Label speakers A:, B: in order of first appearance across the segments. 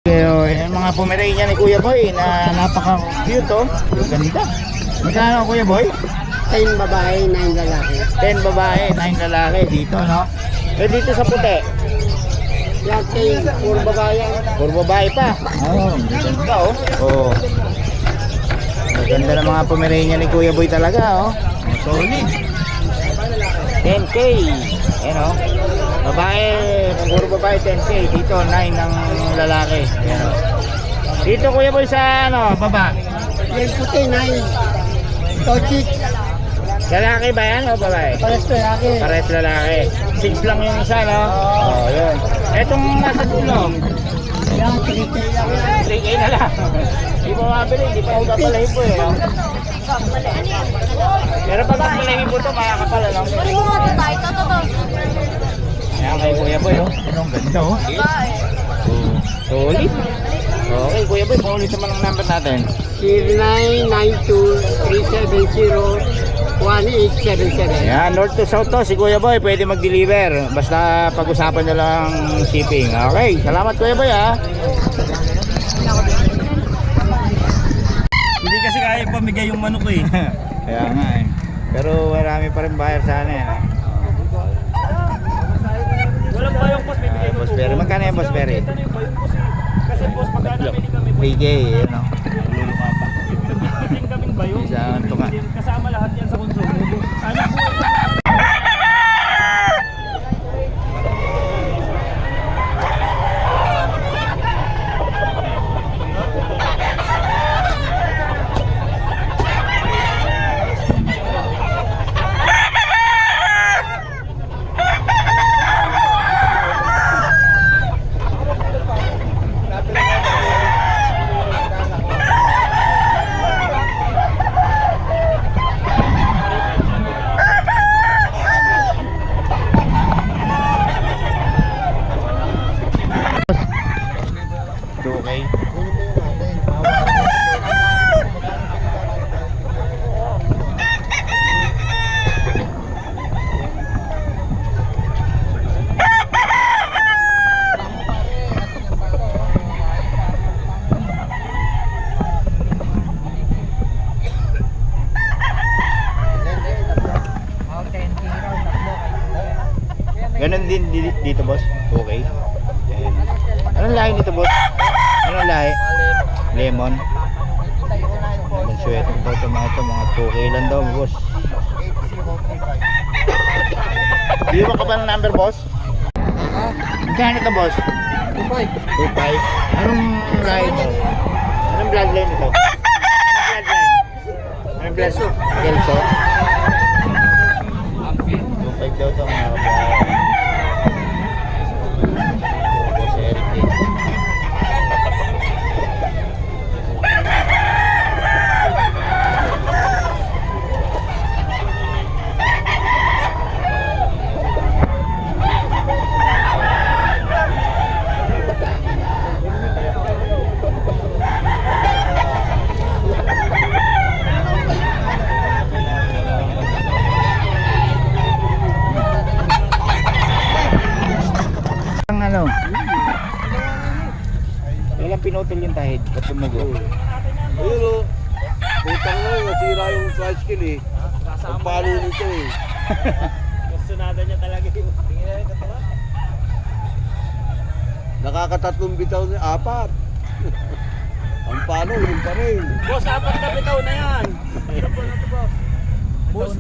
A: Yung mga Pomeranian ni Kuya Boy na napaka-cute oh. Ganda. Magkano Kuya Boy?
B: 10 babae, 9 lalaki.
A: 10 babae, 9 lalaki dito no. Eh dito sa puti.
B: Yan, 10, puro babae.
A: Puro babae pa. Oh, ganda oh. Oh. Maganda ng mga Pomeranian ni Kuya Boy talaga oh. Solid. 10K. Ayan oh. Babae, puro babae 10K. Dito 9 ng lalaki. Ayan oh. Dito Kuya Boy sa ano, baba.
B: Yan puti, 9. Tochik,
A: Lalaki ba yan o babae?
B: pares lalaki.
A: Pares lalaki. 6 lang yung isa no? Oh, yun. Etong nasa tulong.
B: Yan, 3K lang yan.
A: 3K na lang. Hindi pa mabili, hindi pa ako papalahin po eh. No? Pero pag papalahin po ito, makakapal ano? Ayan kay Kuya Boy oh. Anong ganda oh. Solid. Okay Kuya Boy, paulit naman ang number natin.
B: 0992-370-1877.
A: Ayan, north to south to si Kuya Boy, pwede mag-deliver. Basta pag-usapan nyo lang shipping. Okay, salamat Kuya Boy ha.
C: Hindi kasi kaya pamigay yung manok eh.
A: Kaya nga eh. Pero marami pa rin buyer sana eh. No?
C: Walang bayong boss, bibigay mo.
A: Boss Perry, magkano yung Boss Perry?
C: Kasi boss, pagka nabili kami,
A: 3K, yun no?
C: hindi kaming bayong.
A: Isang tunga.
C: Kasama lahat yan sa konsumo. Sana po
A: Ganun din dito boss? Okay. Ayan. Anong lahi nito boss? Anong lahi? Lemon. Ang suwet ng ito mga 2K lang daw boss. Di ba ka ba ng number boss? Magkano ito boss?
B: 2.5.
A: 2.5. Anong lahi ito? Anong bloodline ito? Anong bloodline? Anong bloodline? Kelso. 2.5 daw ito mga kabayan. Ano? Ilang pinutol yung tahid? Ba't tumugo?
D: Ayun o. Putang na yun, nasira yung tricycle eh. Ang palo nito eh.
C: Sunada niya talaga yung tingin na rin katawa.
D: Nakakatatlong bitaw niya, 4. Ang palo, yun pa rin.
C: Boss, 4 na bitaw na yan. Boss,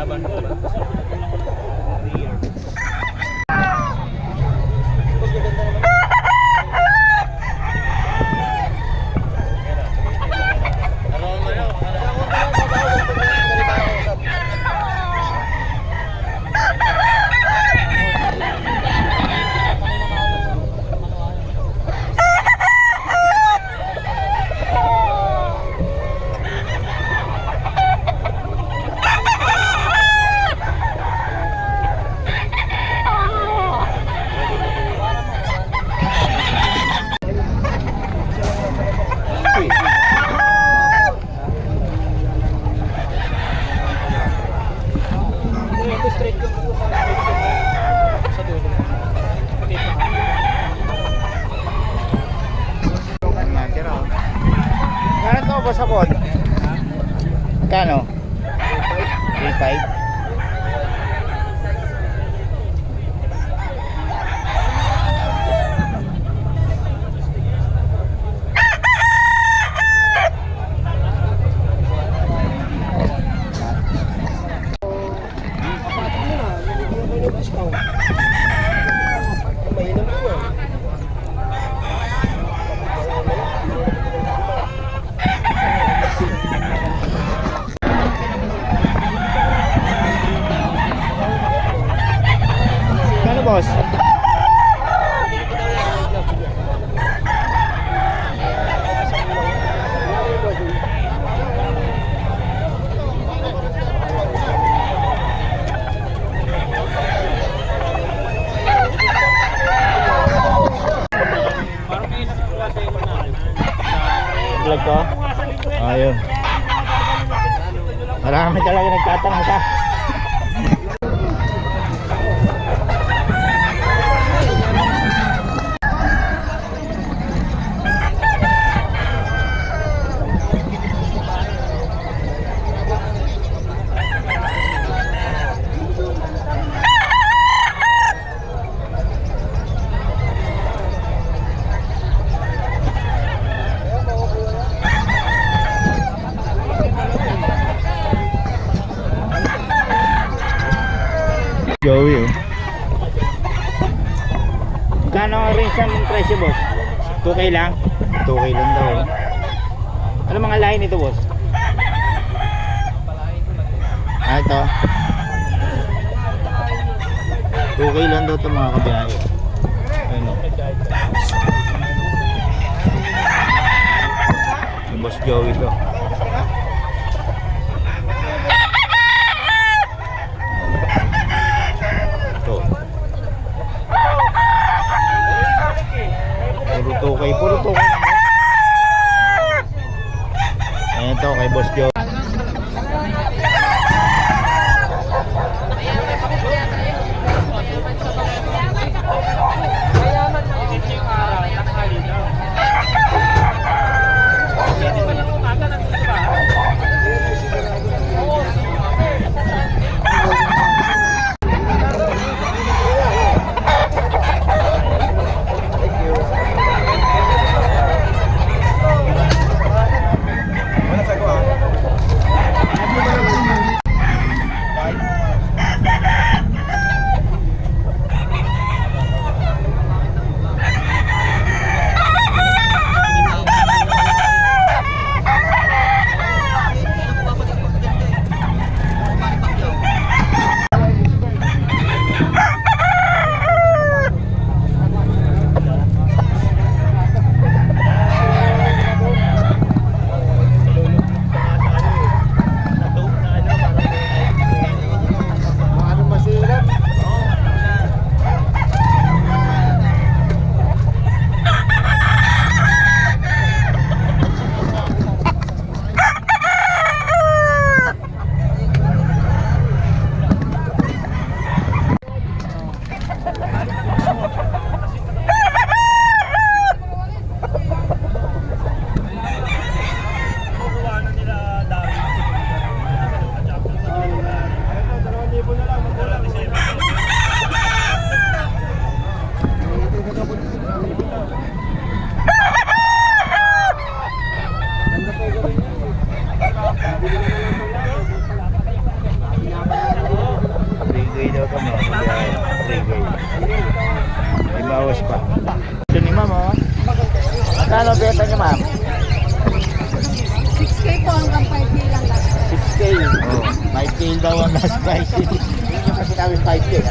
C: laban ko.
A: Kano to boss ako? Kano? 3.5. Kano boss? Vlog ko? Ayun. Marami talaga nagtatanong sa. Joey oh. Kano ang range ng presyo boss? 2K lang? 2K lang daw oh. Ano mga lahi nito boss? Ah ito 2K lang daw ito mga kabiyahe. Ayun oh. Si boss Joey to. Puro to kay ayan to kay Boss Joe. Ito mga kabiyahe. 3K. May bawas pa. Ito ni ma'am oh. Magkano benta niyo ma'am?
B: 6K po hanggang 5K lang lang.
A: 6K. Oh, 5K daw ang last price. Hindi nyo kasi namin 5K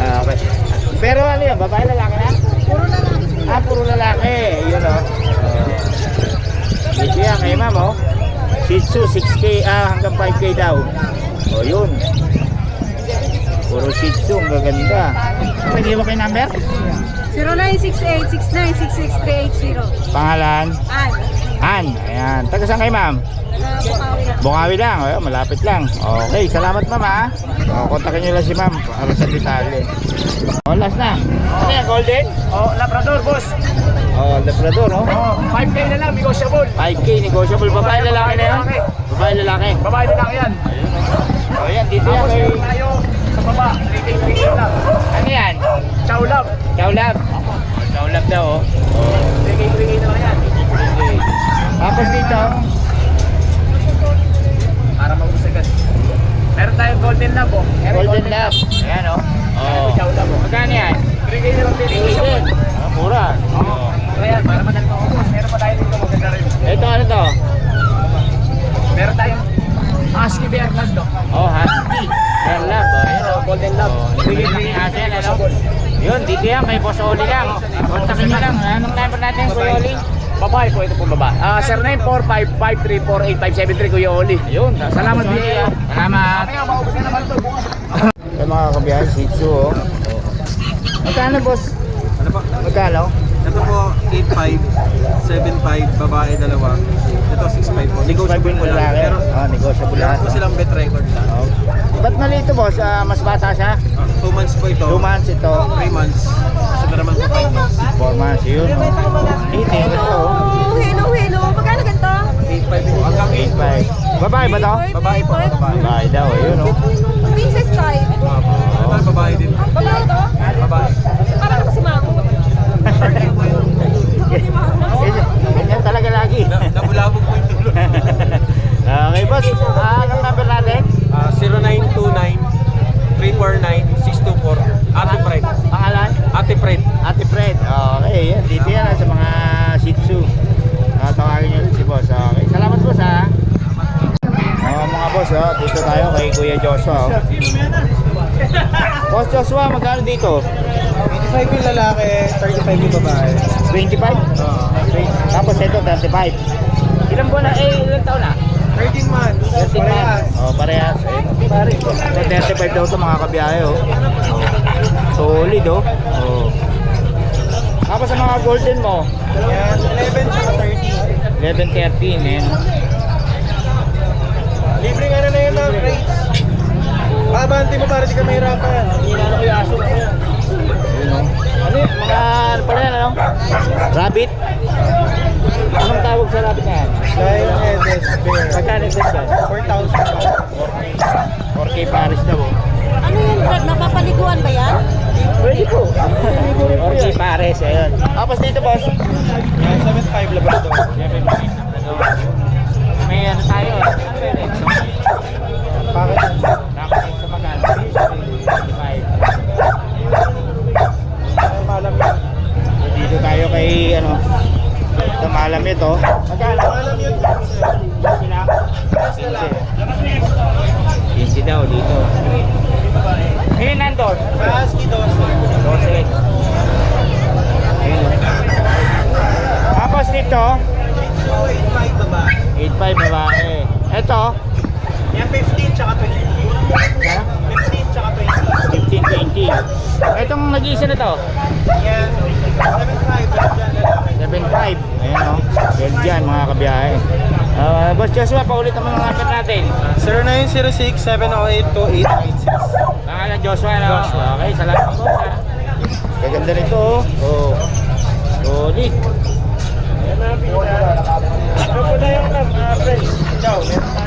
A: okay. Pero ano yan? Babae lalaki na?
B: Puro lalaki sila.
A: Puro lalaki. Yun oh. Ito yan kay ma'am oh. Shih Tzu 6K hanggang 5K daw. O yun. Puro Shih Tzu, ang gaganda. Pwede mo kayo number?
B: 0968-6966-380.
A: Pangalan?
B: Ay,
A: Han. Ayan. Taga saan kayo ma'am?
B: Bukawi na.
A: Bungawi lang. O, malapit lang. Okay, salamat ma'am ha. O, kontakin nyo lang si ma'am para sa detalye. O, last na. Ano yan, golden?
C: Labrador, boss.
A: O, Labrador oh.
C: 5K na lang, negotiable.
A: 5K, negotiable. Babae lalaki na yun? Babae lalaki.
C: Babae na lang yan.
A: O, yan. Dito yan kay...
C: Tayo sa baba, 3K lang.
A: Ano yan?
C: Chow love.
A: Kaulab. Kaulab daw oh.
C: 3K na lang yan.
A: Tapos dito,
C: Para magusagan. Meron tayong golden love, oh.
A: Golden Lab. Ayan oh. Oh.
C: Chow love, oh.
A: Magkano yan?
C: 3K na lang din.
A: Golden. Mura. Oh.
C: Ayan, para madali ko. Meron pa tayo dito, maganda rin.
A: Ito ano to?
C: Meron tayong Husky Bear Love, no?
A: Oh, Husky. Ayan lab. Oh, ayan oh.
C: Golden love.
A: Bigyan ng hassle, ano? Yun, dito yan. Kay Boss Oli lang. Kontakin nyo lang. Anong number natin, Kuya Oli?
C: Babae po, ito po babae. 0945-534-8573, Kuya Oli.
A: Yun.
C: Salamat,
A: Boss Oli,
C: Biggie.
A: ah. Salamat.
C: Kaya, maubos na naman ito.
A: Sa mga kabiyahe, Shih Tzu oh. Magkano boss?
D: Ano po?
A: Magkano?
D: Ito po, 8.5, 7.5, babae dalawa. Ito, 6.5 po. Negotiable po lang.
A: lalaki.
D: Pero,
A: Negotiable
D: meron
A: lahat.
D: po silang bet record lang.
A: Oh. Ba't mali ito boss? Mas bata siya?
D: 2 months po ito.
A: 2 months ito.
D: 3 months. Sunod naman po 5 months.
A: 4 months yun. Oh. 18 ito oh.
B: Hello. Magkano ganito?
D: 8.5 po. Hanggang
A: 8.5. Babae ba to?
D: Babae po, babae.
A: Babae daw yun oh.
B: Princess type.
D: Ito, babae din.
B: Babae to?
D: Babae.
B: Parang kasi mako.
A: Ganyan talaga lagi.
D: Nabulabog po yung tulo.
A: Okay boss, anong number natin?
D: 0929-349-624. Ate Fred.
A: Pangalan?
D: Ate Fred.
A: Ate Fred. Okay, yan. Dito yan sa mga Shih Tzu. Tawagin nyo rin si boss. Okay, salamat boss ha. Mga boss, dito tayo kay Kuya Joshua. Boss Joshua, magkano dito?
D: 25 yung lalaki, 35 yung babae.
A: 25? Tapos ito, 35. Ilang buwan na? Ilang taon na?
D: 13 months.
A: 13 months. Parehas. So, 35 daw ito mga kabiyahe oh. Solid oh. Tapos sa mga golden mo?
D: Yan, 11 tsaka
A: 11,
D: 13.
A: 13 eh.
D: Libre nga na yun ng rates. Abante mo para di ka mahirapan.
A: Hinano ko yung aso ko. Yun oh. Ano yun? Mga ano pala yan ano? Rabbit? Anong tawag sa rabbit na yan?
D: Lion Headless Bear.
A: Magkano din dyan?
D: 4,000.
A: 4K Paris daw oh.
B: Ano yun, Brad? Napapaliguan ba yan?
A: Pwede po. 4K Paris, ayun. Tapos dito boss?
D: Yan, 7.5 Labrador.
A: May ano tayo eh.
D: Bakit?
A: Nakasing sa magkano? 55.
D: Ay, malam yan.
A: Dito tayo kay ano? Ito malam ito. Magkano?
D: Malam yun.
A: Sila? 15 daw dito. Ngayon nandun?
D: Husky 12.
A: 12. Ayun. Tapos dito?
D: So, 8.5 babae.
A: 8.5 babae. Ito?
D: Yan, 15 tsaka 20.
A: Ano?
D: 15 tsaka 20.
A: 15, 20. Itong nag-iisa na to?
D: Yan, 7.5.
A: 7.5. Ayan o. Belgian mga kabiyahe. Boss Joshua, paulit naman ang number natin.
D: 0906-708-2896.
A: Pangalan Joshua, no?
D: Joshua.
A: Okay, salamat po sa... Gaganda nito, oh. Solid. Ano po na yung friends? Ciao.